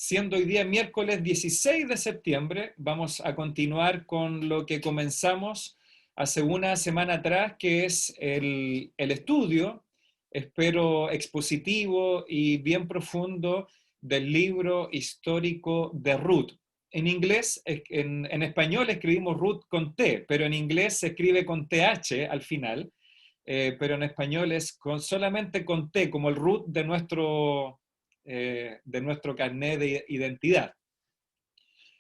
Siendo hoy día miércoles 16 de septiembre, vamos a continuar con lo que comenzamos hace una semana atrás, que es el estudio, espero expositivo y bien profundo, del libro histórico de Ruth. En inglés, en español escribimos Ruth con T, pero en inglés se escribe con TH al final, pero en español es solamente con T, como el root de nuestro carnet de identidad.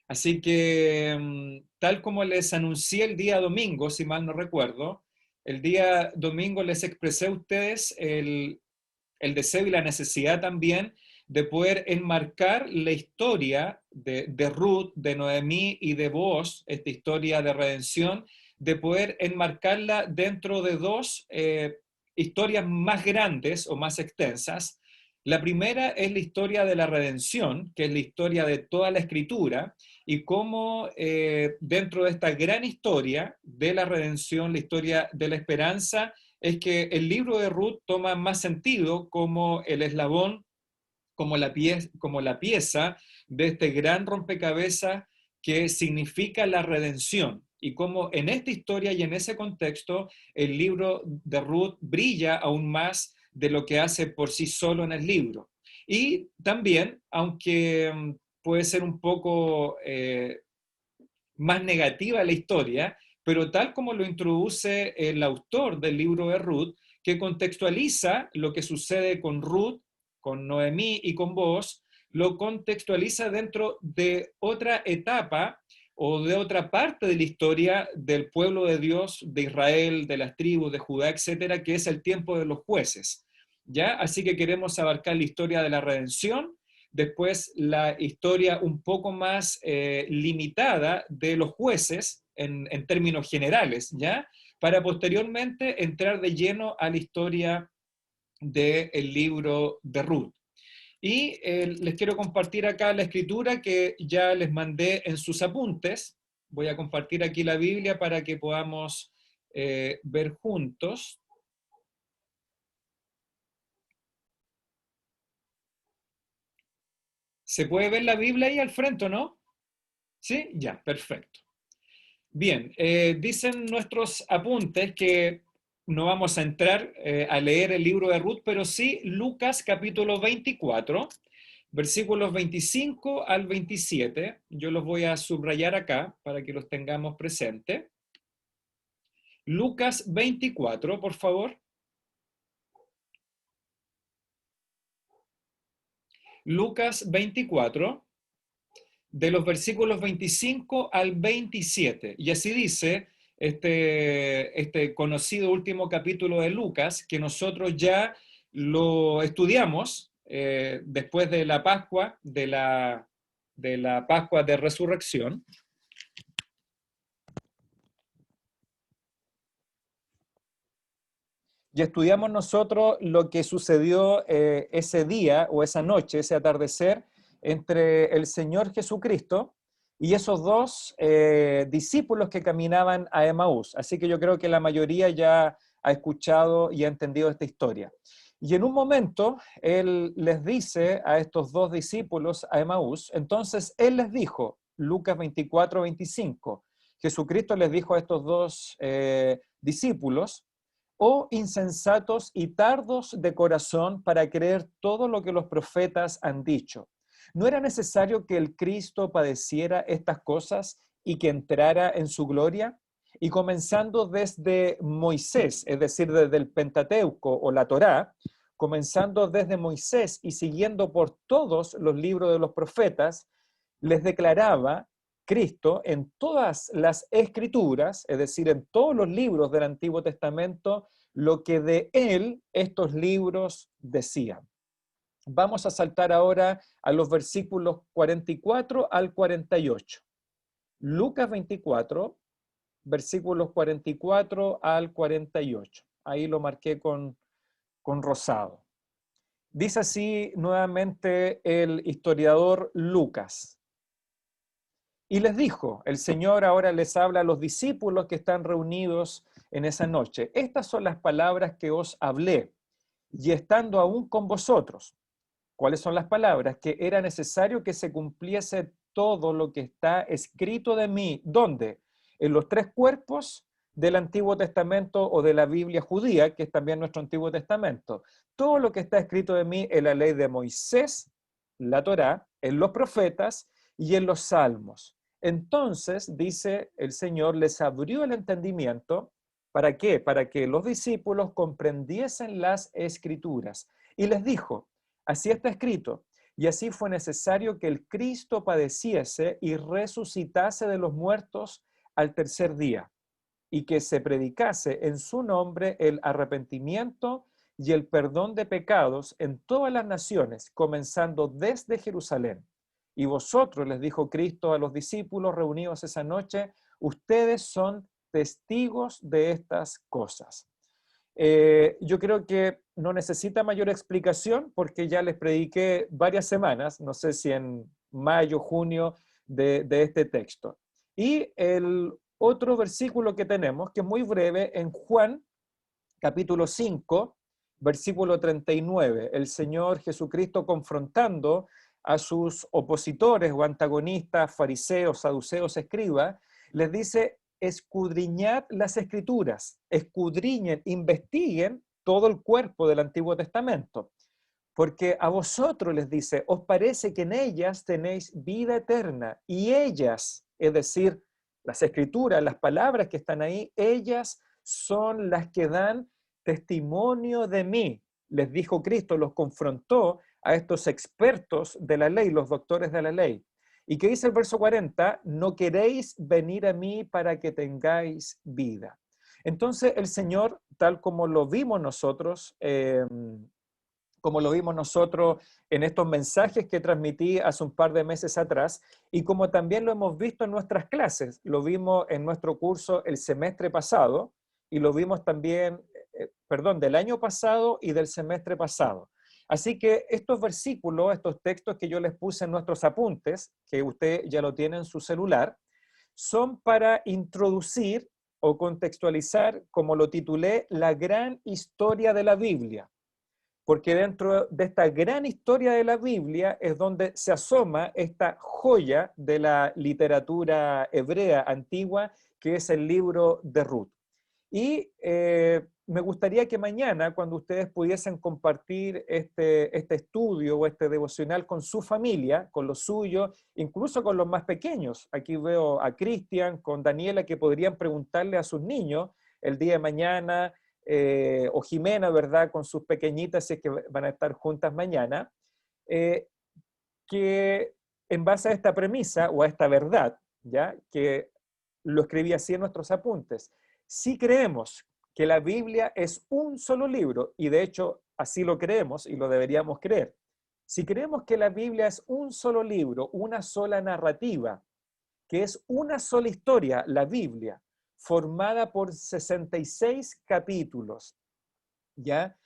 Así que, tal como les anuncié el día domingo, si mal no recuerdo, el día domingo les expresé a ustedes el deseo y la necesidad también de poder enmarcar la historia de Ruth, de Noemí y de Booz, esta historia de redención, de poder enmarcarla dentro de dos historias más grandes o más extensas. La primera es la historia de la redención, que es la historia de toda la escritura, y cómo dentro de esta gran historia de la redención, la historia de la esperanza, es que el libro de Ruth toma más sentido como el eslabón, como la pieza de este gran rompecabezas que significa la redención. Y como en esta historia y en ese contexto, el libro de Ruth brilla aún más de lo que hace por sí solo en el libro. Y también, aunque puede ser un poco más negativa la historia, pero tal como lo introduce el autor del libro de Ruth, que contextualiza lo que sucede con Ruth, con Noemí y con Booz, lo contextualiza dentro de otra etapa o de otra parte de la historia del pueblo de Dios, de Israel, de las tribus, de Judá, etcétera, que es el tiempo de los jueces. ¿Ya? Así que queremos abarcar la historia de la redención, después la historia un poco más limitada de los jueces en términos generales, ¿ya? Para posteriormente entrar de lleno a la historia del libro de Ruth. Y les quiero compartir acá la escritura que ya les mandé en sus apuntes. Voy a compartir aquí la Biblia para que podamos ver juntos. ¿Se puede ver la Biblia ahí al frente, no? ¿Sí? Ya, perfecto. Bien, dicen nuestros apuntes que no vamos a entrar a leer el libro de Ruth, pero sí Lucas capítulo 24, versículos 25 al 27. Yo los voy a subrayar acá para que los tengamos presentes. Lucas 24, por favor. Lucas 24, de los versículos 25 al 27. Y así dice este conocido último capítulo de Lucas, que nosotros ya lo estudiamos después de la Pascua, de la Pascua de Resurrección. Y estudiamos nosotros lo que sucedió ese día o esa noche, ese atardecer, entre el Señor Jesucristo y esos dos discípulos que caminaban a Emaús. Así que yo creo que la mayoría ya ha escuchado y ha entendido esta historia. Y en un momento, Él les dice a estos dos discípulos a Emaús, entonces Él les dijo, Lucas 24, 25, Jesucristo les dijo a estos dos discípulos, oh insensatos y tardos de corazón para creer todo lo que los profetas han dicho. ¿No era necesario que el Cristo padeciera estas cosas y que entrara en su gloria? Y comenzando desde Moisés, es decir, desde el Pentateuco o la Torá, comenzando desde Moisés y siguiendo por todos los libros de los profetas, les declaraba Cristo en todas las escrituras, es decir, en todos los libros del Antiguo Testamento, lo que de él estos libros decían. Vamos a saltar ahora a los versículos 44 al 48. Lucas 24, versículos 44 al 48. Ahí lo marqué con rosado. Dice así nuevamente el historiador Lucas. Y les dijo, el Señor ahora les habla a los discípulos que están reunidos en esa noche. Estas son las palabras que os hablé, y estando aún con vosotros. ¿Cuáles son las palabras? Que era necesario que se cumpliese todo lo que está escrito de mí. ¿Dónde? En los tres cuerpos del Antiguo Testamento o de la Biblia judía, que es también nuestro Antiguo Testamento. Todo lo que está escrito de mí en la ley de Moisés, la Torá, en los profetas y en los salmos. Entonces, dice el Señor, les abrió el entendimiento. ¿Para qué? Para que los discípulos comprendiesen las escrituras. Y les dijo, así está escrito, y así fue necesario que el Cristo padeciese y resucitase de los muertos al tercer día, y que se predicase en su nombre el arrepentimiento y el perdón de pecados en todas las naciones, comenzando desde Jerusalén. Y vosotros, les dijo Cristo a los discípulos reunidos esa noche, ustedes son testigos de estas cosas. Yo creo que no necesita mayor explicación porque ya les prediqué varias semanas, no sé si en mayo, junio, de este texto. Y el otro versículo que tenemos, que es muy breve, en Juan, capítulo 5, versículo 39, el Señor Jesucristo confrontando a sus opositores o antagonistas, fariseos, saduceos, escribas, les dice, escudriñad las escrituras, escudriñen, investiguen todo el cuerpo del Antiguo Testamento, porque a vosotros les dice, os parece que en ellas tenéis vida eterna, y ellas, es decir, las escrituras, las palabras que están ahí, ellas son las que dan testimonio de mí. Les dijo Cristo, los confrontó a estos expertos de la ley, los doctores de la ley. ¿Y qué dice el verso 40? No queréis venir a mí para que tengáis vida. Entonces el Señor, tal como lo vimos nosotros, en estos mensajes que transmití hace un par de meses atrás, y como también lo hemos visto en nuestras clases, lo vimos en nuestro curso el semestre pasado, y lo vimos también, del año pasado y del semestre pasado. Así que estos versículos, estos textos que yo les puse en nuestros apuntes, que usted ya lo tiene en su celular, son para introducir o contextualizar, como lo titulé, la gran historia de la Biblia. Porque dentro de esta gran historia de la Biblia es donde se asoma esta joya de la literatura hebrea antigua, que es el libro de Ruth. Y me gustaría que mañana, cuando ustedes pudiesen compartir este estudio o este devocional con su familia, con los suyos, incluso con los más pequeños, aquí veo a Cristian, con Daniela, que podrían preguntarle a sus niños el día de mañana, o Jimena, ¿verdad?, con sus pequeñitas, si es que van a estar juntas mañana, eh, que en base a esta premisa o a esta verdad, ¿ya?, que lo escribí así en nuestros apuntes, si creemos que la Biblia es un solo libro, y de hecho así lo creemos y lo deberíamos creer, si creemos que la Biblia es un solo libro, una sola narrativa, que es una sola historia, la Biblia, formada por 66 capítulos, ¿ya?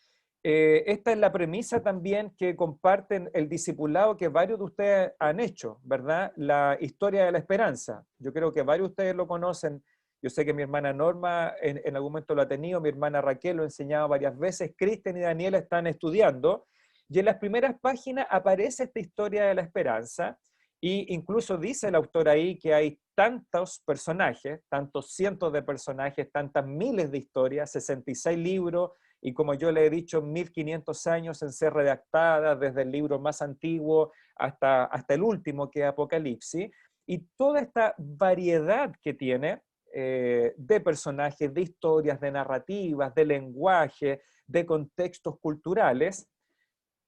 Esta es la premisa también que comparten el discipulado que varios de ustedes han hecho, ¿verdad? La historia de la esperanza. Yo creo que varios de ustedes lo conocen. Yo sé que mi hermana Norma en algún momento lo ha tenido, mi hermana Raquel lo ha enseñado varias veces, Cristian y Daniela están estudiando, y en las primeras páginas aparece esta historia de la esperanza, y incluso dice el autor ahí que hay tantos personajes, tantos cientos de personajes, tantas miles de historias, 66 libros, y como yo le he dicho, 1500 años en ser redactada, desde el libro más antiguo hasta el último, que es Apocalipsis, y toda esta variedad que tiene de personajes, de historias, de narrativas, de lenguaje, de contextos culturales,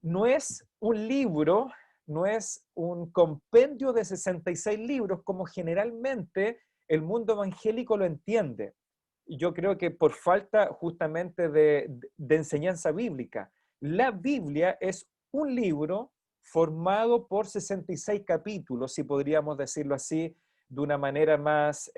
no es un libro, no es un compendio de 66 libros como generalmente el mundo evangélico lo entiende. Yo creo que por falta justamente de enseñanza bíblica. La Biblia es un libro formado por 66 capítulos, si podríamos decirlo así, de una manera más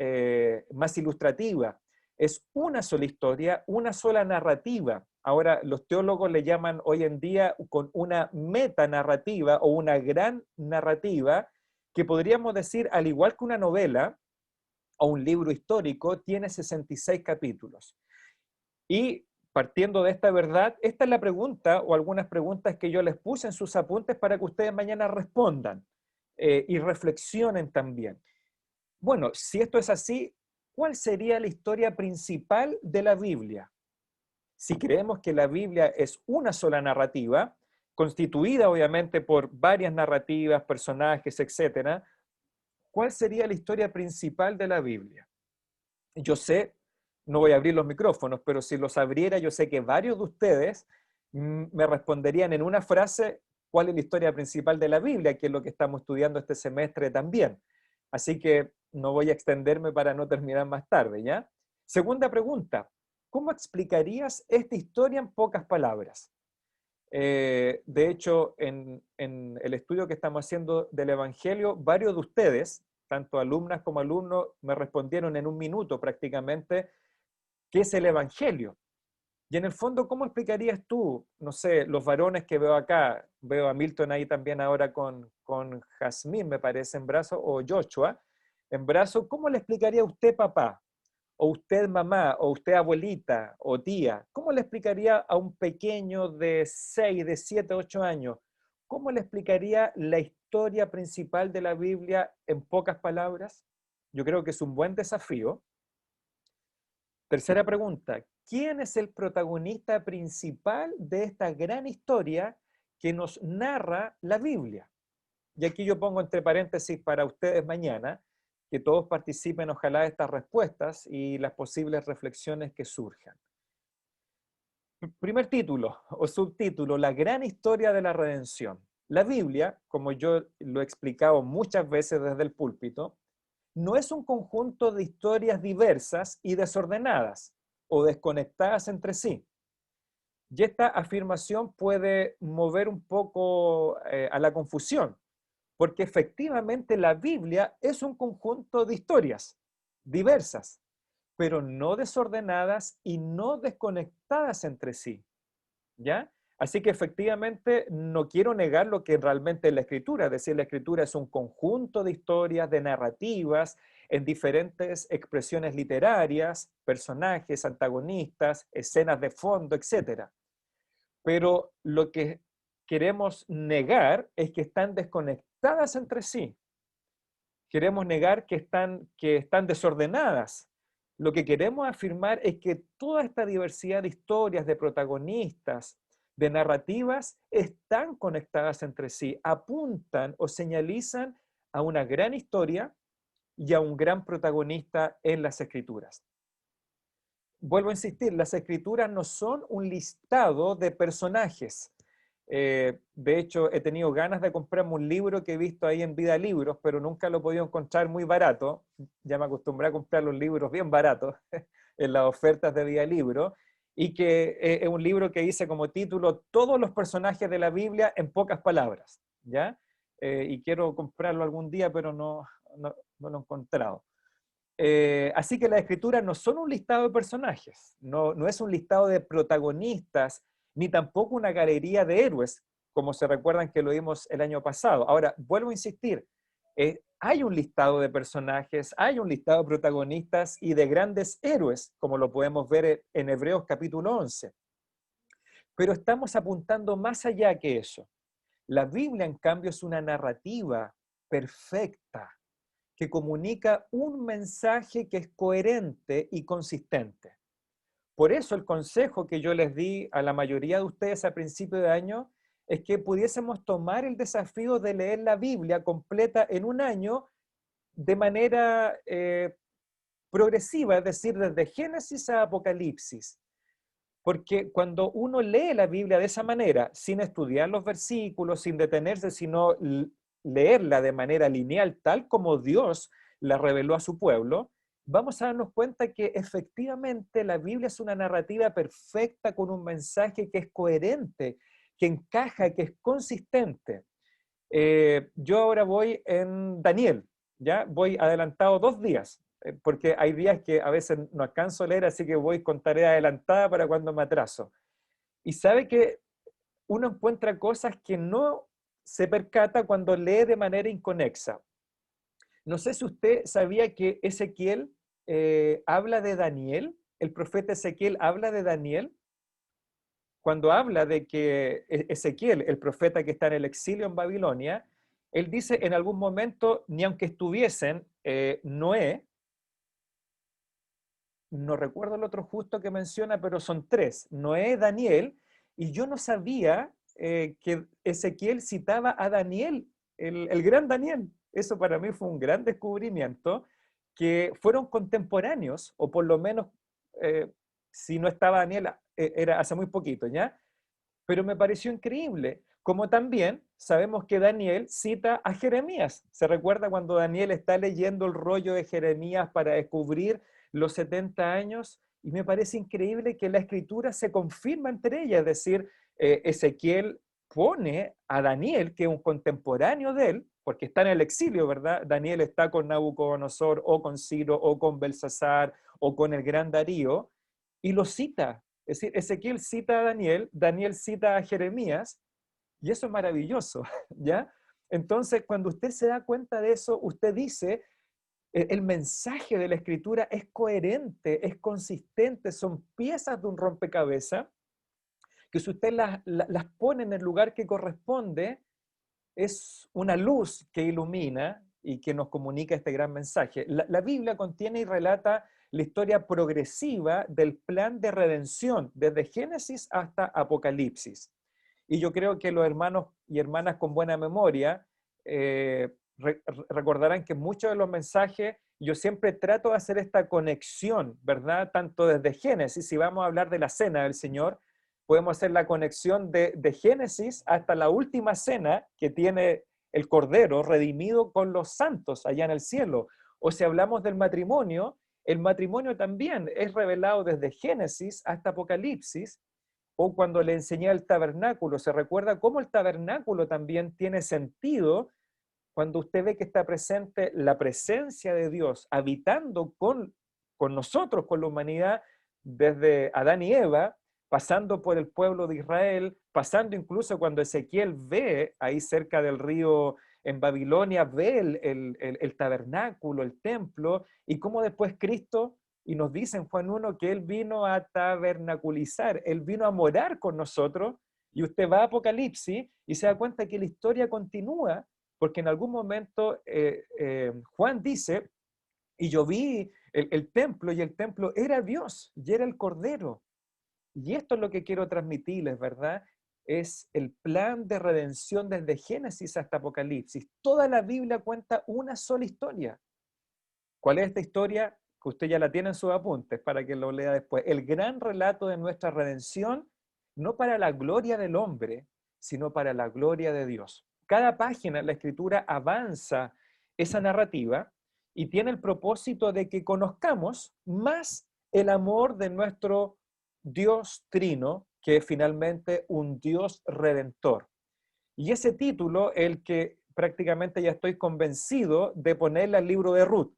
ilustrativa. Es una sola historia, una sola narrativa. Ahora, los teólogos le llaman hoy en día con una metanarrativa o una gran narrativa, que podríamos decir, al igual que una novela o un libro histórico, tiene 66 capítulos. Y partiendo de esta verdad, esta es la pregunta o algunas preguntas que yo les puse en sus apuntes para que ustedes mañana respondan y reflexionen también. Bueno, si esto es así, ¿cuál sería la historia principal de la Biblia? Si creemos que la Biblia es una sola narrativa, constituida obviamente por varias narrativas, personajes, etcétera, ¿cuál sería la historia principal de la Biblia? Yo sé, no voy a abrir los micrófonos, pero si los abriera, yo sé que varios de ustedes me responderían en una frase cuál es la historia principal de la Biblia, que es lo que estamos estudiando este semestre también. Así que no voy a extenderme para no terminar más tarde, ¿ya? Segunda pregunta, ¿cómo explicarías esta historia en pocas palabras? De hecho, en el estudio que estamos haciendo del Evangelio, varios de ustedes, tanto alumnas como alumnos, me respondieron en un minuto prácticamente qué es el Evangelio. Y en el fondo, ¿cómo explicarías tú, no sé, los varones que veo acá, veo a Milton ahí también ahora con Jazmín, me parece, en brazo, o Joshua, en brazo, ¿cómo le explicaría a usted, papá? O usted mamá, o usted abuelita, o tía, ¿cómo le explicaría a un pequeño de 6, de 7, 8 años? ¿Cómo le explicaría la historia principal de la Biblia en pocas palabras? Yo creo que es un buen desafío. Tercera pregunta, ¿quién es el protagonista principal de esta gran historia que nos narra la Biblia? Y aquí yo pongo entre paréntesis para ustedes mañana, que todos participen ojalá de estas respuestas y las posibles reflexiones que surjan. Primer título o subtítulo, la gran historia de la redención. La Biblia, como yo lo he explicado muchas veces desde el púlpito, no es un conjunto de historias diversas y desordenadas o desconectadas entre sí. Y esta afirmación puede mover un poco a la confusión, porque efectivamente la Biblia es un conjunto de historias diversas, pero no desordenadas y no desconectadas entre sí, ¿ya? Así que efectivamente no quiero negar lo que realmente es la escritura, es decir, la escritura es un conjunto de historias, de narrativas, en diferentes expresiones literarias, personajes, antagonistas, escenas de fondo, etcétera. Pero lo que queremos negar es que están desconectadas entre sí. Queremos negar que están desordenadas. Lo que queremos afirmar es que toda esta diversidad de historias, de protagonistas, de narrativas, están conectadas entre sí, apuntan o señalizan a una gran historia y a un gran protagonista en las escrituras. Vuelvo a insistir, las escrituras no son un listado de personajes. De hecho, he tenido ganas de comprarme un libro que he visto ahí en Vida Libros, pero nunca lo he podido encontrar muy barato. Ya me acostumbré a comprar los libros bien baratos en las ofertas de Vida Libro, y que es un libro que dice como título Todos los personajes de la Biblia en pocas palabras, ¿ya? Y quiero comprarlo algún día, pero no lo he encontrado. Así que las escrituras no son un listado de personajes, no es un listado de protagonistas, ni tampoco una galería de héroes, como se recuerdan que lo vimos el año pasado. Ahora, vuelvo a insistir, hay un listado de personajes, hay un listado de protagonistas y de grandes héroes, como lo podemos ver en Hebreos capítulo 11. Pero estamos apuntando más allá que eso. La Biblia, en cambio, es una narrativa perfecta, que comunica un mensaje que es coherente y consistente. Por eso el consejo que yo les di a la mayoría de ustedes a principio de año es que pudiésemos tomar el desafío de leer la Biblia completa en un año de manera progresiva, es decir, desde Génesis a Apocalipsis. Porque cuando uno lee la Biblia de esa manera, sin estudiar los versículos, sin detenerse, sino leerla de manera lineal, tal como Dios la reveló a su pueblo, vamos a darnos cuenta que efectivamente la Biblia es una narrativa perfecta con un mensaje que es coherente, que encaja, que es consistente. Yo ahora voy en Daniel, ¿ya? Voy adelantado 2 días, porque hay días que a veces no alcanzo a leer, así que voy con tarea adelantada para cuando me atraso. Y sabe que uno encuentra cosas que no se percata cuando lee de manera inconexa. No sé si usted sabía que Ezequiel habla de Daniel, el profeta Ezequiel habla de Daniel. cuando habla de que Ezequiel, el profeta que está en el exilio en Babilonia, él dice en algún momento, ni aunque estuviesen Noé, no recuerdo el otro justo que menciona, pero son tres, Noé, Daniel, y yo no sabía que Ezequiel citaba a Daniel, el gran Daniel. Eso para mí fue un gran descubrimiento, que fueron contemporáneos, o por lo menos, eh, si no estaba Daniel, era hace muy poquito, ¿ya? Pero me pareció increíble, como también sabemos que Daniel cita a Jeremías. ¿Se recuerda cuando Daniel está leyendo el rollo de Jeremías para descubrir los 70 años? Y me parece increíble que la escritura se confirma entre ellas, es decir, Ezequiel pone a Daniel, que es un contemporáneo de él, porque está en el exilio, ¿verdad? Daniel está con Nabucodonosor, o con Ciro, o con Belsasar, o con el gran Darío, y lo cita. Es decir, Ezequiel cita a Daniel, Daniel cita a Jeremías, y eso es maravilloso, ¿ya? Entonces, cuando usted se da cuenta de eso, usted dice, el mensaje de la escritura es coherente, es consistente, son piezas de un rompecabezas, que si usted las pone en el lugar que corresponde, es una luz que ilumina y que nos comunica este gran mensaje. La Biblia contiene y relata la historia progresiva del plan de redención, desde Génesis hasta Apocalipsis. Y yo creo que los hermanos y hermanas con buena memoria recordarán que muchos de los mensajes, yo siempre trato de hacer esta conexión, ¿verdad? Tanto desde Génesis, si vamos a hablar de la cena del Señor, podemos hacer la conexión de Génesis hasta la última cena que tiene el Cordero redimido con los santos allá en el cielo. O si hablamos del matrimonio, el matrimonio también es revelado desde Génesis hasta Apocalipsis, o cuando le enseñé el tabernáculo, se recuerda cómo el tabernáculo también tiene sentido cuando usted ve que está presente la presencia de Dios habitando con nosotros, con la humanidad, desde Adán y Eva, pasando por el pueblo de Israel, pasando incluso cuando Ezequiel ve ahí cerca del río en Babilonia, ve el tabernáculo, el templo, y cómo después Cristo, y nos dice en Juan 1 que Él vino a tabernaculizar, Él vino a morar con nosotros, y usted va a Apocalipsis y se da cuenta que la historia continúa, porque en algún momento Juan dice, y yo vi el templo, y el templo era Dios, y era el Cordero. Y esto es lo que quiero transmitirles, ¿verdad? Es el plan de redención desde Génesis hasta Apocalipsis. Toda la Biblia cuenta una sola historia. ¿Cuál es esta historia? Que usted ya la tiene en sus apuntes para que lo lea después. El gran relato de nuestra redención, no para la gloria del hombre, sino para la gloria de Dios. Cada página en la escritura avanza esa narrativa y tiene el propósito de que conozcamos más el amor de nuestro Dios trino, que es finalmente un Dios redentor. Y ese título, el que prácticamente ya estoy convencido de ponerle al libro de Ruth,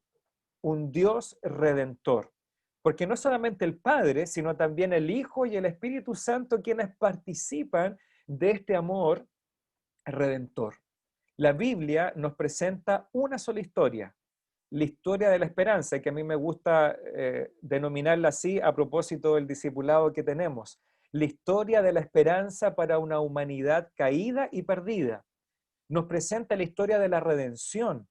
un Dios redentor. Porque no solamente el Padre, sino también el Hijo y el Espíritu Santo quienes participan de este amor redentor. La Biblia nos presenta una sola historia, la historia de la esperanza, que a mí me gusta denominarla así a propósito del discipulado que tenemos. La historia de la esperanza para una humanidad caída y perdida. Nos presenta la historia de la redención,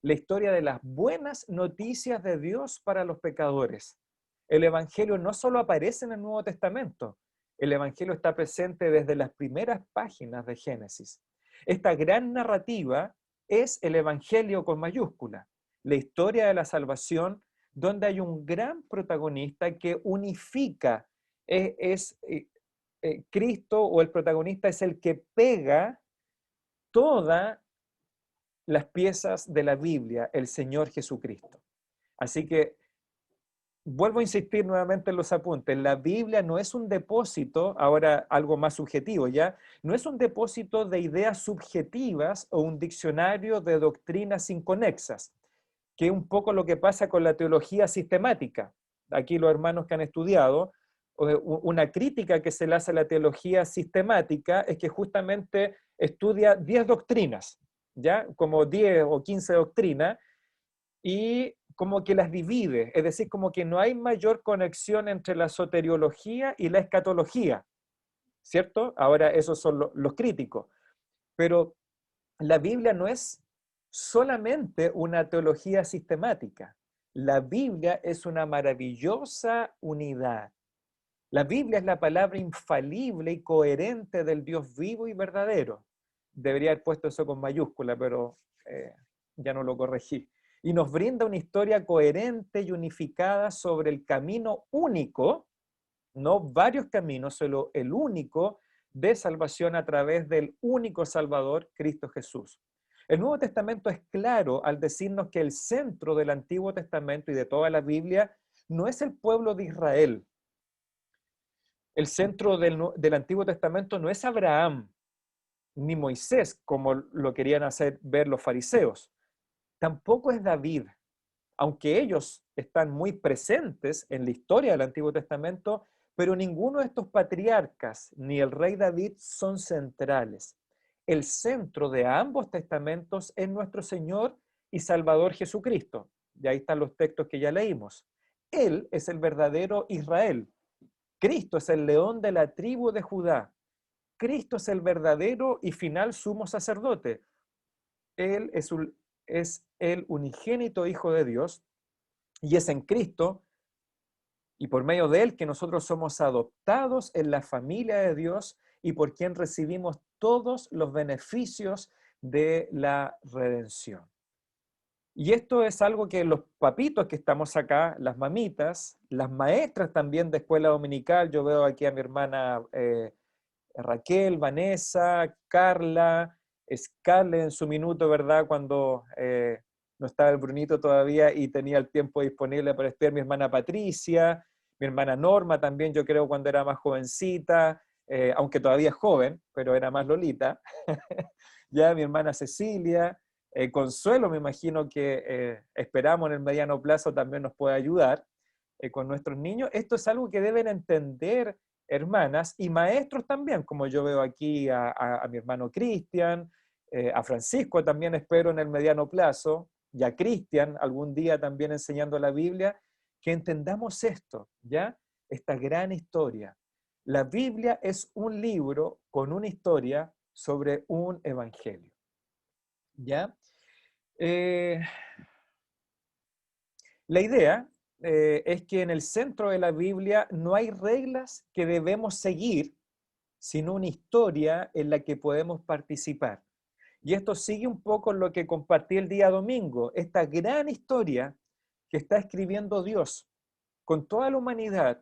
la historia de las buenas noticias de Dios para los pecadores. El Evangelio no solo aparece en el Nuevo Testamento, el Evangelio está presente desde las primeras páginas de Génesis. Esta gran narrativa es el Evangelio con mayúscula, la historia de la salvación, donde hay un gran protagonista que unifica, Cristo, o el protagonista es el que pega toda las piezas de la Biblia, el Señor Jesucristo. Así que vuelvo a insistir nuevamente en los apuntes. La Biblia no es un depósito, ahora algo más subjetivo ya, no es un depósito de ideas subjetivas o un diccionario de doctrinas inconexas, que es un poco lo que pasa con la teología sistemática. Aquí los hermanos que han estudiado, una crítica que se le hace a la teología sistemática es que justamente estudia 10 doctrinas, ¿ya? Como 10 o 15 doctrinas, y como que las divide, es decir, como que no hay mayor conexión entre la soteriología y la escatología. ¿cierto? Ahora esos son los críticos. Pero la Biblia no es solamente una teología sistemática. La Biblia es una maravillosa unidad. La Biblia es la palabra infalible y coherente del Dios vivo y verdadero. Debería haber puesto eso con mayúscula, pero ya no lo corregí. Y nos brinda una historia coherente y unificada sobre el camino único, no varios caminos, solo el único de salvación a través del único Salvador, Cristo Jesús. El Nuevo Testamento es claro al decirnos que el centro del Antiguo Testamento y de toda la Biblia no es el pueblo de Israel. El centro del Antiguo Testamento no es Abraham ni Moisés, como lo querían hacer ver los fariseos. Tampoco es David, aunque ellos están muy presentes en la historia del Antiguo Testamento, pero ninguno de estos patriarcas ni el rey David son centrales. El centro de ambos testamentos es nuestro Señor y Salvador Jesucristo. Y ahí están los textos que ya leímos. Él es el verdadero Israel. Cristo es el león de la tribu de Judá. Cristo es el verdadero y final sumo sacerdote. Él es el unigénito Hijo de Dios y es en Cristo y por medio de Él que nosotros somos adoptados en la familia de Dios y por quien recibimos todos los beneficios de la redención. Y esto es algo que los papitos que estamos acá, las mamitas, las maestras también de escuela dominical, yo veo aquí a mi hermana Raquel, Vanessa, Carla, Scarlett en su minuto, ¿verdad? Cuando no estaba el Brunito todavía y tenía el tiempo disponible para estudiar, mi hermana Patricia, mi hermana Norma también, yo creo cuando era más jovencita, aunque todavía es joven, pero era más Lolita, ya mi hermana Cecilia, Consuelo me imagino que esperamos en el mediano plazo también nos puede ayudar con nuestros niños. Esto es algo que deben entender hermanas y maestros también, como yo veo aquí a mi hermano Cristian, a Francisco también espero en el mediano plazo, y a Cristian algún día también enseñando la Biblia, que entendamos esto, ¿ya? Esta gran historia. La Biblia es un libro con una historia sobre un evangelio, ¿ya? Eh, la idea es que en el centro de la Biblia no hay reglas que debemos seguir, sino una historia en la que podemos participar. Y esto sigue un poco lo que compartí el día domingo, esta gran historia que está escribiendo Dios con toda la humanidad,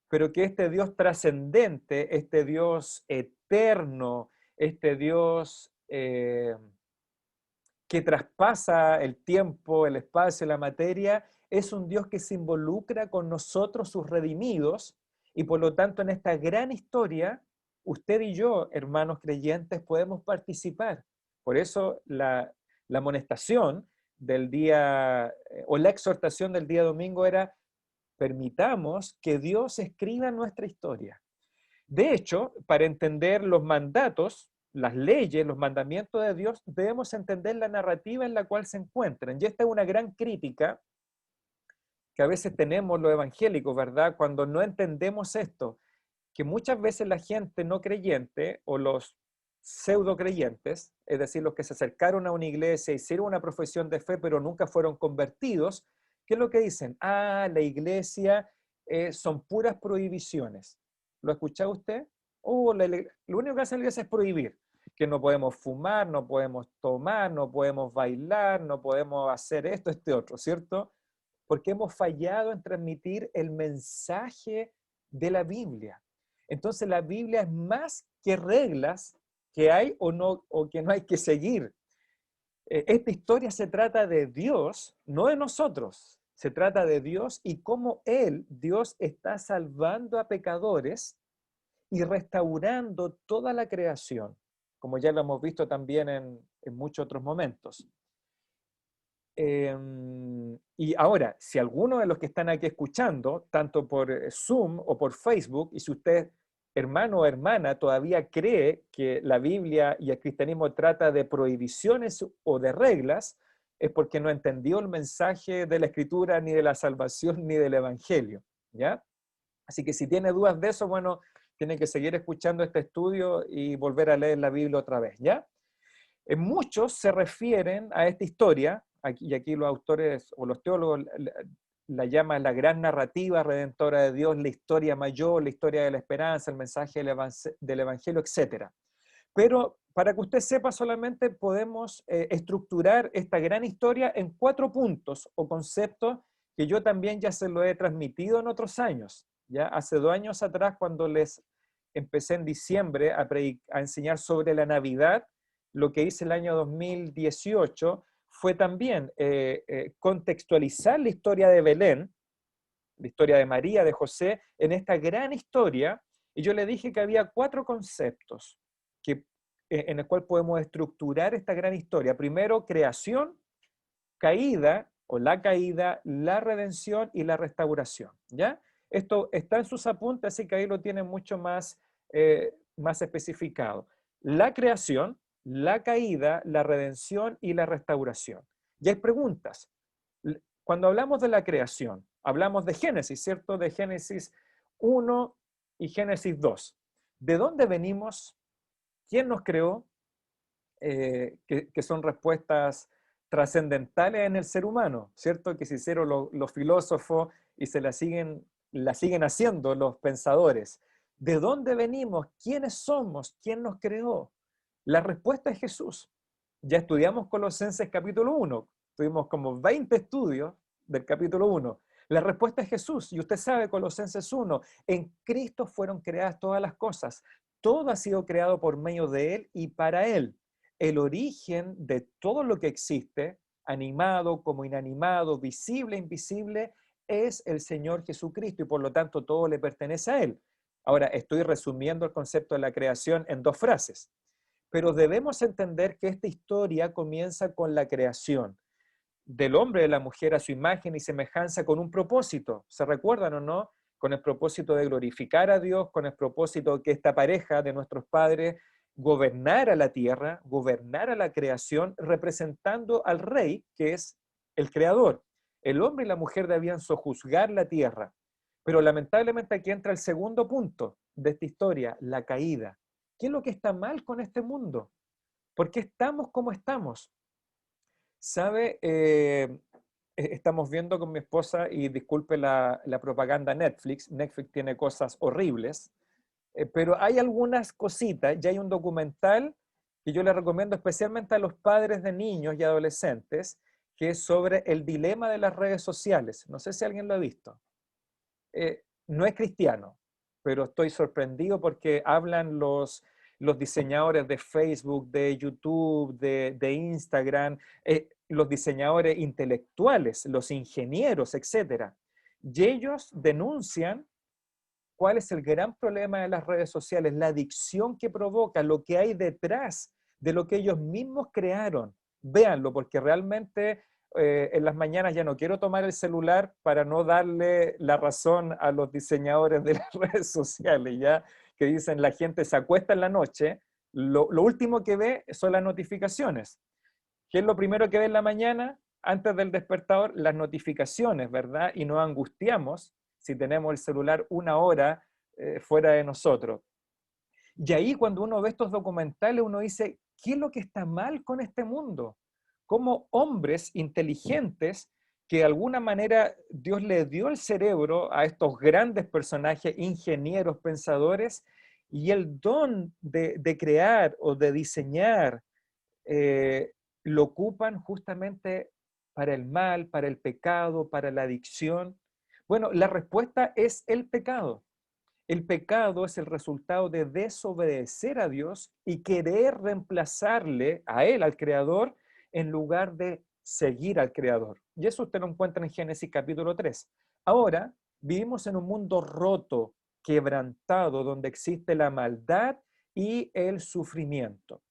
pero que este Dios trascendente, este Dios eterno, este Dios que traspasa el tiempo, el espacio, la materia, es un Dios que se involucra con nosotros, sus redimidos, y por lo tanto en esta gran historia, usted y yo, hermanos creyentes, podemos participar. Por eso la amonestación del día, o la exhortación del día domingo era, permitamos que Dios escriba nuestra historia. De hecho, para entender los mandatos, las leyes, los mandamientos de Dios, debemos entender la narrativa en la cual se encuentran. Y esta es una gran crítica que a veces tenemos los evangélicos, ¿verdad? Cuando no entendemos esto, que muchas veces la gente no creyente o los pseudo creyentes, es decir, los que se acercaron a una iglesia, hicieron una profesión de fe, pero nunca fueron convertidos, ¿qué es lo que dicen? Ah, la iglesia son puras prohibiciones. ¿Lo ha escuchado usted? Oh, lo único que hace la iglesia es prohibir, que no podemos fumar, no podemos tomar, no podemos bailar, no podemos hacer esto, este otro, ¿cierto? Porque hemos fallado en transmitir el mensaje de la Biblia. Entonces la Biblia es más que reglas que hay o, no, o que no hay que seguir. Esta historia se trata de Dios, no de nosotros. Se trata de Dios y cómo Él, Dios, está salvando a pecadores y restaurando toda la creación, como ya lo hemos visto también en muchos otros momentos. Y ahora, si alguno de los que están aquí escuchando, tanto por Zoom o por Facebook, y si usted, hermano o hermana, todavía cree que la Biblia y el cristianismo trata de prohibiciones o de reglas, es porque no entendió el mensaje de la Escritura, ni de la salvación, ni del Evangelio, ¿ya? Así que si tiene dudas de eso, bueno, tiene que seguir escuchando este estudio y volver a leer la Biblia otra vez, ¿ya? Muchos se refieren a esta historia, y aquí los autores o los teólogos la llaman la gran narrativa redentora de Dios, la historia mayor, la historia de la esperanza, el mensaje del Evangelio, etc. Pero para que usted sepa solamente, podemos estructurar esta gran historia en 4 puntos o conceptos que yo también ya se lo he transmitido en otros años. Ya hace 2 años atrás, cuando les empecé en diciembre a enseñar sobre la Navidad, lo que hice el año 2018 fue también contextualizar la historia de Belén, la historia de María, de José, en esta gran historia, y yo le dije que había 4 conceptos que, en el cual podemos estructurar esta gran historia. Primero, creación, caída, o la caída, la redención y la restauración, ¿ya? Esto está en sus apuntes, así que ahí lo tienen mucho más especificado. La creación, la caída, la redención y la restauración. Y hay preguntas. Cuando hablamos de la creación, hablamos de Génesis, ¿cierto? De Génesis 1 y Génesis 2. ¿De dónde venimos? ¿Quién nos creó? Que son respuestas trascendentales en el ser humano, ¿cierto? Que se hicieron los filósofos y la siguen haciendo los pensadores. ¿De dónde venimos? ¿Quiénes somos? ¿Quién nos creó? La respuesta es Jesús. Ya estudiamos Colosenses capítulo 1, tuvimos como 20 estudios del capítulo 1. La respuesta es Jesús, y usted sabe Colosenses 1, en Cristo fueron creadas todas las cosas, todo ha sido creado por medio de Él y para Él. El origen de todo lo que existe, animado como inanimado, visible e invisible, es el Señor Jesucristo y por lo tanto todo le pertenece a Él. Ahora, estoy resumiendo el concepto de la creación en 2 frases, pero debemos entender que esta historia comienza con la creación del hombre y de la mujer a su imagen y semejanza con un propósito. ¿Se recuerdan o no? Con el propósito de glorificar a Dios, con el propósito de que esta pareja de nuestros padres gobernara la tierra, gobernara la creación, representando al rey, que es el creador. El hombre y la mujer debían sojuzgar la tierra. Pero lamentablemente aquí entra el segundo punto de esta historia, la caída. ¿Qué es lo que está mal con este mundo? ¿Por qué estamos como estamos? ¿Sabe? Estamos viendo con mi esposa, y disculpe la propaganda Netflix, Netflix tiene cosas horribles, pero hay algunas cositas, ya hay un documental que yo le recomiendo especialmente a los padres de niños y adolescentes, que es sobre el dilema de las redes sociales. No sé si alguien lo ha visto. No es cristiano, pero estoy sorprendido porque hablan los diseñadores de Facebook, de YouTube, de Instagram, los diseñadores intelectuales, los ingenieros, etc. Y ellos denuncian cuál es el gran problema de las redes sociales, la adicción que provoca, lo que hay detrás de lo que ellos mismos crearon. Véanlo, porque realmente en las mañanas ya no quiero tomar el celular para no darle la razón a los diseñadores de las redes sociales, ya que dicen la gente se acuesta en la noche, lo último que ve son las notificaciones. ¿Qué es lo primero que ve en la mañana? Antes del despertador, las notificaciones, ¿verdad? Y nos angustiamos si tenemos el celular 1 hora fuera de nosotros. Y ahí cuando uno ve estos documentales, uno dice, ¿qué es lo que está mal con este mundo? Cómo hombres inteligentes, que de alguna manera Dios le dio el cerebro a estos grandes personajes, ingenieros, pensadores, y el don de crear o de diseñar, lo ocupan justamente para el mal, para el pecado, para la adicción. Bueno, la respuesta es el pecado. El pecado es el resultado de desobedecer a Dios y querer reemplazarle a Él, al Creador, en lugar de seguir al Creador. Y eso usted lo encuentra en Génesis capítulo 3. Ahora, vivimos en un mundo roto, quebrantado, donde existe la maldad y el sufrimiento.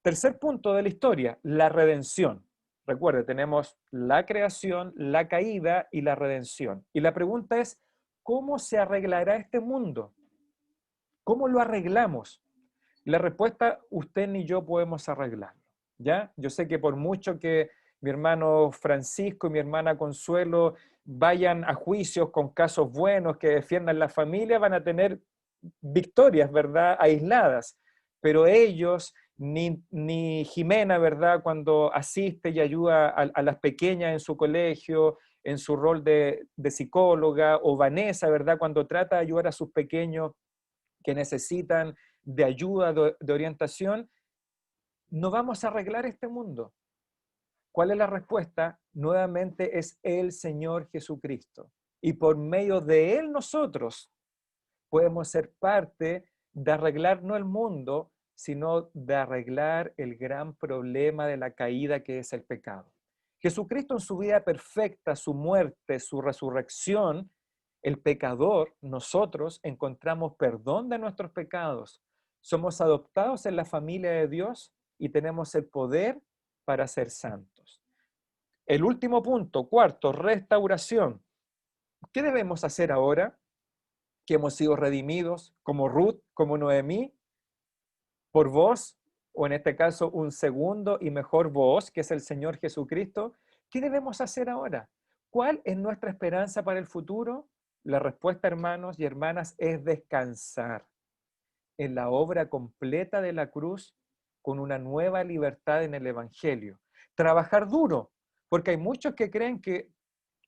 Tercer punto de la historia, la redención. Recuerde, tenemos la creación, la caída y la redención. Y la pregunta es, ¿cómo se arreglará este mundo? ¿Cómo lo arreglamos? La respuesta, usted ni yo podemos arreglarlo, ¿ya? Yo sé que por mucho que mi hermano Francisco y mi hermana Consuelo vayan a juicios con casos buenos que defiendan la familia, van a tener victorias, ¿verdad?, aisladas, pero ellos, ni Jimena, ¿verdad?, cuando asiste y ayuda a las pequeñas en su colegio, en su rol de psicóloga, o Vanessa, ¿verdad?, cuando trata de ayudar a sus pequeños que necesitan de ayuda, de orientación, no vamos a arreglar este mundo. ¿Cuál es la respuesta? Nuevamente es el Señor Jesucristo. Y por medio de Él nosotros podemos ser parte de arreglar no el mundo, sino de arreglar el gran problema de la caída que es el pecado. Jesucristo en su vida perfecta, su muerte, su resurrección, el pecador, nosotros encontramos perdón de nuestros pecados. Somos adoptados en la familia de Dios y tenemos el poder para ser santos. El último punto, cuarto, restauración. ¿Qué debemos hacer ahora que hemos sido redimidos, como Ruth, como Noemí, por vos, o en este caso un segundo y mejor vos, que es el Señor Jesucristo? ¿Qué debemos hacer ahora? ¿Cuál es nuestra esperanza para el futuro? La respuesta, hermanos y hermanas, es descansar en la obra completa de la cruz con una nueva libertad en el Evangelio. Trabajar duro, porque hay muchos que creen que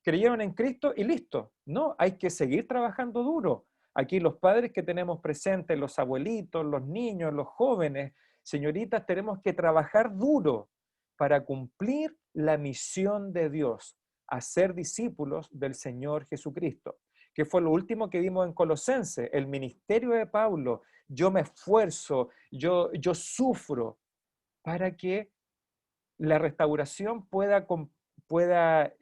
creyeron en Cristo y listo. No, hay que seguir trabajando duro. Aquí los padres que tenemos presentes, los abuelitos, los niños, los jóvenes, señoritas, tenemos que trabajar duro para cumplir la misión de Dios, hacer discípulos del Señor Jesucristo, que fue lo último que vimos en Colosenses, el ministerio de Pablo. Yo me esfuerzo, yo sufro para que la restauración pueda, pueda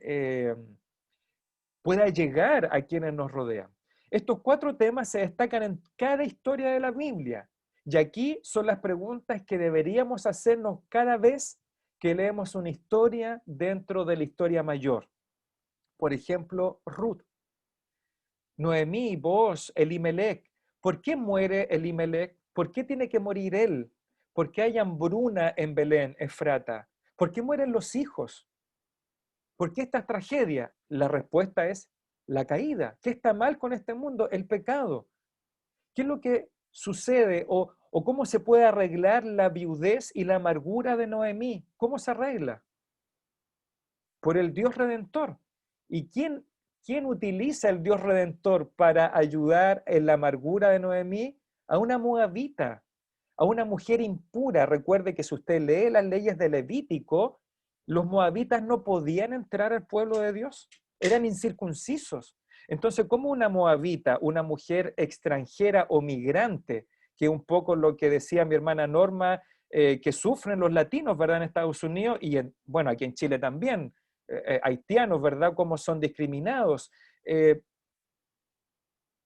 llegar a quienes nos rodean. Estos 4 temas se destacan en cada historia de la Biblia. Y aquí son las preguntas que deberíamos hacernos cada vez que leemos una historia dentro de la historia mayor. Por ejemplo, Ruth, Noemí, Booz, Elimelech. ¿Por qué muere Elimelech? ¿Por qué tiene que morir él? ¿Por qué hay hambruna en Belén, Efrata? ¿Por qué mueren los hijos? ¿Por qué esta tragedia? La respuesta es la caída. ¿Qué está mal con este mundo? El pecado. ¿Qué es lo que sucede o cómo se puede arreglar la viudez y la amargura de Noemí? ¿Cómo se arregla? Por el Dios Redentor. ¿Y quién utiliza el Dios Redentor para ayudar en la amargura de Noemí? A una moabita, a una mujer impura. Recuerde que si usted lee las leyes de Levítico, los moabitas no podían entrar al pueblo de Dios, eran incircuncisos. Entonces, ¿cómo una moabita, una mujer extranjera o migrante, que es un poco lo que decía mi hermana Norma, que sufren los latinos, ¿verdad?, en Estados Unidos y, bueno, aquí en Chile también, haitianos, ¿verdad?, cómo son discriminados.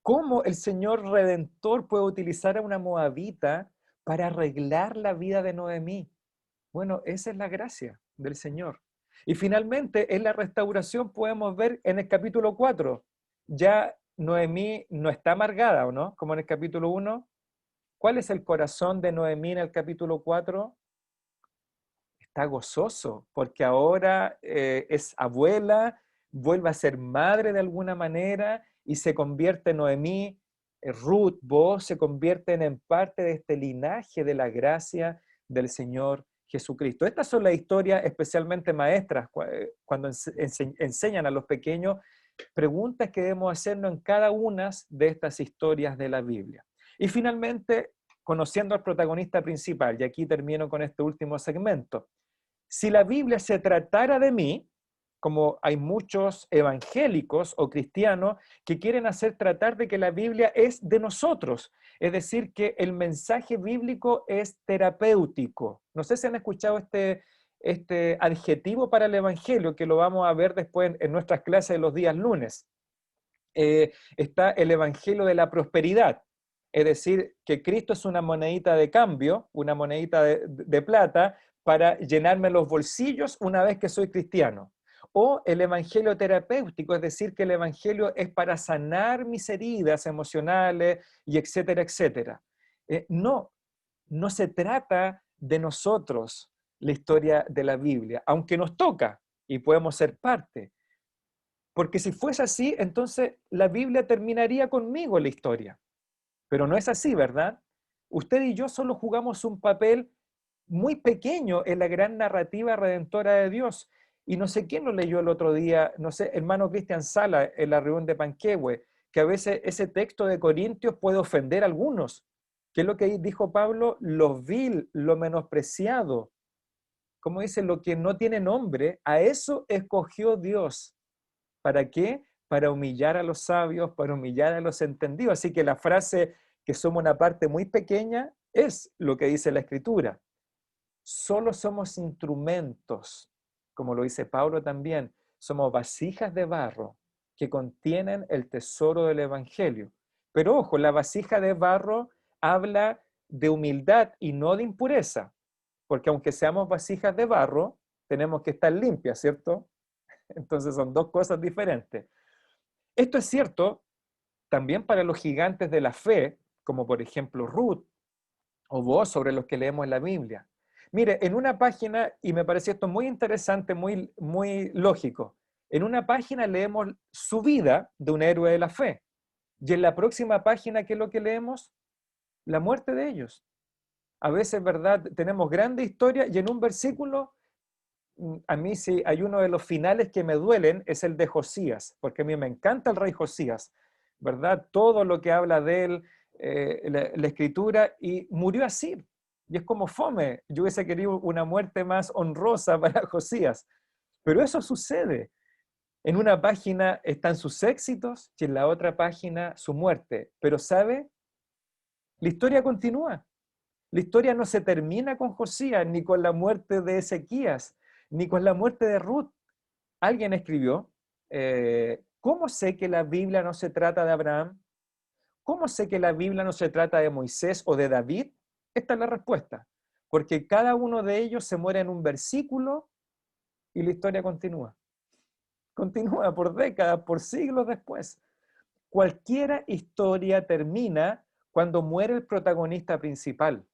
¿Cómo el Señor Redentor puede utilizar a una moabita para arreglar la vida de Noemí? Bueno, esa es la gracia del Señor. Y finalmente, en la restauración podemos ver en el capítulo 4, ya Noemí no está amargada, ¿o no? Como en el capítulo 1. ¿Cuál es el corazón de Noemí en el capítulo 4? Está gozoso, porque ahora es abuela, vuelve a ser madre de alguna manera y se convierte en Noemí, Ruth, Booz, se convierten en parte de este linaje de la gracia del Señor Jesucristo. Estas son las historias especialmente maestras, cuando enseñan a los pequeños preguntas que debemos hacernos en cada una de estas historias de la Biblia. Y finalmente, conociendo al protagonista principal, y aquí termino con este último segmento. Si la Biblia se tratara de mí, como hay muchos evangélicos o cristianos que quieren hacer tratar de que la Biblia es de nosotros, es decir, que el mensaje bíblico es terapéutico. No sé si han escuchado este adjetivo para el evangelio, que lo vamos a ver después en nuestras clases de los días lunes. Está el evangelio de la prosperidad, es decir, que Cristo es una monedita de cambio, una monedita de plata, para llenarme los bolsillos una vez que soy cristiano. O el evangelio terapéutico, es decir, que el evangelio es para sanar mis heridas emocionales y etcétera, etcétera. No se trata de nosotros la historia de la Biblia, aunque nos toca y podemos ser parte. Porque si fuese así, entonces la Biblia terminaría conmigo la historia. Pero no es así, ¿verdad? Usted y yo solo jugamos un papel muy pequeño en la gran narrativa redentora de Dios. Y no sé quién lo leyó el otro día, no sé, hermano Cristian Sala, en la reunión de Panquehue, que a veces ese texto de Corintios puede ofender a algunos. ¿Qué es lo que dijo Pablo? Lo vil, lo menospreciado, como dice, lo que no tiene nombre, a eso escogió Dios. ¿Para qué? Para humillar a los sabios, para humillar a los entendidos. Así que la frase que somos una parte muy pequeña es lo que dice la Escritura. Solo somos instrumentos, como lo dice Pablo también, somos vasijas de barro que contienen el tesoro del Evangelio. Pero ojo, la vasija de barro habla de humildad y no de impureza, porque aunque seamos vasijas de barro, tenemos que estar limpias, ¿cierto? Entonces son dos cosas diferentes. Esto es cierto también para los gigantes de la fe, como por ejemplo Ruth o vos, sobre los que leemos en la Biblia. Mire, en una página, y me pareció esto muy interesante, muy lógico, en una página leemos su vida de un héroe de la fe, y en la próxima página, ¿qué es lo que leemos? La muerte de ellos. A veces, ¿verdad? Tenemos grande historia y en un versículo, a mí sí hay uno de los finales que me duelen, es el de Josías, porque a mí me encanta el rey Josías, ¿verdad? Todo lo que habla de él, la escritura, y murió así. Y es como fome. Yo hubiese querido una muerte más honrosa para Josías. Pero eso sucede. En una página están sus éxitos y en la otra página su muerte. Pero ¿sabe? La historia continúa. La historia no se termina con Josías, ni con la muerte de Ezequías, ni con la muerte de Ruth. Alguien escribió, ¿cómo sé que la Biblia no se trata de Abraham? ¿Cómo sé que la Biblia no se trata de Moisés o de David? Esta es la respuesta. Porque cada uno de ellos se muere en un versículo y la historia continúa. Continúa por décadas, por siglos después. Cualquier historia termina cuando muere el protagonista principal.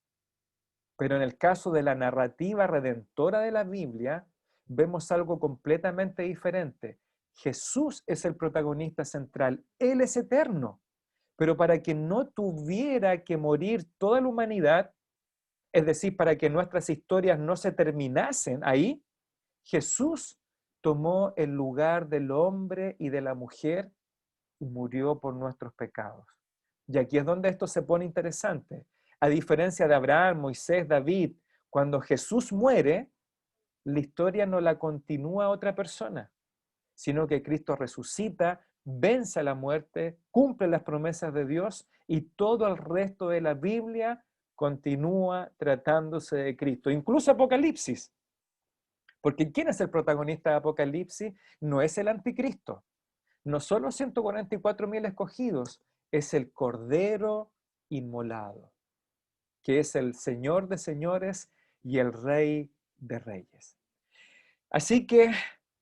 Pero en el caso de la narrativa redentora de la Biblia, vemos algo completamente diferente. Jesús es el protagonista central. Él es eterno. Pero para que no tuviera que morir toda la humanidad, es decir, para que nuestras historias no se terminasen ahí, Jesús tomó el lugar del hombre y de la mujer y murió por nuestros pecados. Y aquí es donde esto se pone interesante. A diferencia de Abraham, Moisés, David, cuando Jesús muere, la historia no la continúa otra persona, sino que Cristo resucita, vence a la muerte, cumple las promesas de Dios y todo el resto de la Biblia continúa tratándose de Cristo. Incluso Apocalipsis. Porque ¿quién es el protagonista de Apocalipsis? No es el anticristo. No son los 144.000 escogidos, es el Cordero inmolado, que es el Señor de señores y el Rey de reyes. Así que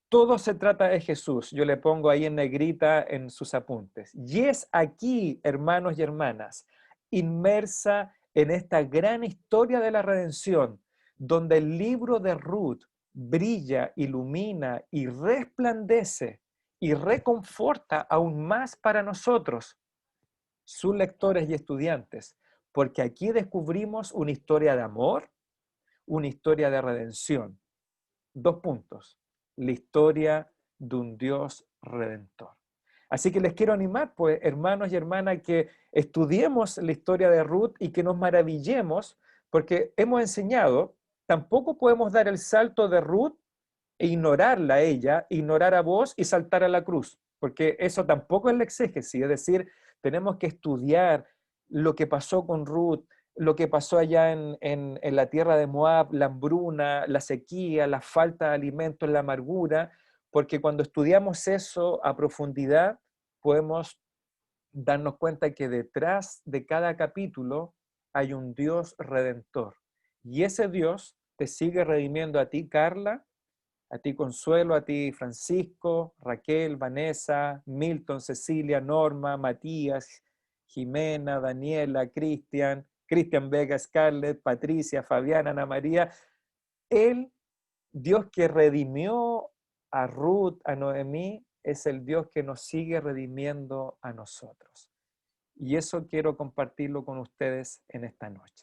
todo se trata de Jesús. Yo le pongo ahí en negrita en sus apuntes. Y es aquí, hermanos y hermanas, inmersa en esta gran historia de la redención, donde el libro de Ruth brilla, ilumina y resplandece y reconforta aún más para nosotros, sus lectores y estudiantes, porque aquí descubrimos una historia de amor, una historia de redención. 2 puntos. La historia de un Dios redentor. Así que les quiero animar, pues, hermanos y hermanas, que estudiemos la historia de Ruth y que nos maravillemos, porque hemos enseñado, tampoco podemos dar el salto de Ruth e ignorarla a ella, ignorar a vos y saltar a la cruz, porque eso tampoco es la exégesis, es decir, tenemos que estudiar lo que pasó con Ruth, lo que pasó allá en la tierra de Moab, la hambruna, la sequía, la falta de alimentos, la amargura, porque cuando estudiamos eso a profundidad, podemos darnos cuenta que detrás de cada capítulo hay un Dios redentor. Y ese Dios te sigue redimiendo a ti, Carla, a ti Consuelo, a ti Francisco, Raquel, Vanessa, Milton, Cecilia, Norma, Matías, Jimena, Daniela, Cristian Vega, Scarlett, Patricia, Fabiana, Ana María. El Dios que redimió a Ruth, a Noemí, es el Dios que nos sigue redimiendo a nosotros. Y eso quiero compartirlo con ustedes en esta noche.